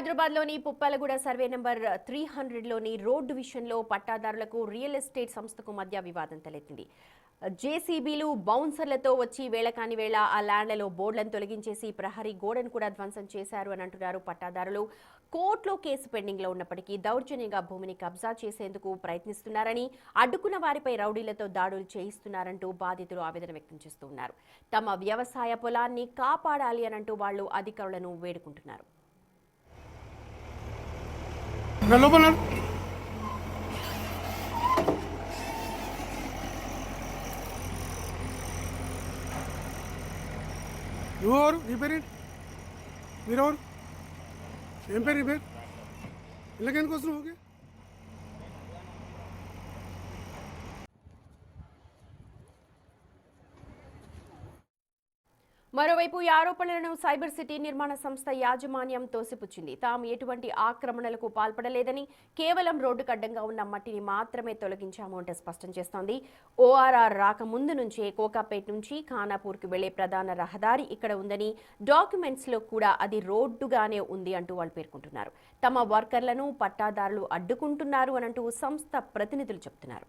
హైదరాబాద్లోని Puppalaguda survey number 300లోని road విషయంలో పట్టాదారులకు real estate సంస్థకు మధ్య వివాదం తలెత్తింది. జేసీబీలు బౌన్సర్లతో వచ్చి వేళకాని వేళ ఆ ల్యాండ్లలో బోర్డులను తొలగించేసి ప్రహరీ గోడను కూడా ధ్వంసం చేశారు అని అంటున్నారు పట్టాదారులు. కోర్టులో కేసు పెండింగ్లో ఉన్నప్పటికీ దౌర్జన్యంగా భూమిని కబ్జా చేసేందుకు ప్రయత్నిస్తున్నారని, అడ్డుకున్న వారిపై రౌడీలతో దాడులు చేయిస్తున్నారంటూ బాధితులు ఆవేదన వ్యక్తం చేస్తున్నారు. తమ వ్యవసాయ పొలాన్ని కాపాడాలి అనంటూ వాళ్లు అధికారులను వేడుకుంటున్నారు. లోపల నువ్వెవరు? నీ పేరేంటి? మీరెవరు? ఏం పేరు నీ పేరు? ఇళ్ళకెందుకు వస్తున్నావు? ఓకే. మరోవైపు ఈ ఆరోపణలను సైబర్ సిటీ నిర్మాణ సంస్థ యాజమాన్యం తోసిపుచ్చింది. తాము ఎటువంటి ఆక్రమణలకు పాల్పడలేదని, కేవలం రోడ్డుకు అడ్డంగా ఉన్న మట్టిని మాత్రమే తొలగించాము అంటే స్పష్టం చేస్తోంది. ఓఆర్ఆర్ రాకముందు నుంచే కోకాపేట్ నుంచి ఖానాపూర్కి వెళ్లే ప్రధాన రహదారి ఇక్కడ ఉందని, డాక్యుమెంట్స్లో కూడా అది రోడ్డుగానే ఉంది అంటూ వాళ్ళు పేర్కొంటున్నారు. తమ వర్కర్లను పట్టాదారులు అడ్డుకుంటున్నారు అనంటూ సంస్థ ప్రతినిధులు చెబుతున్నారు.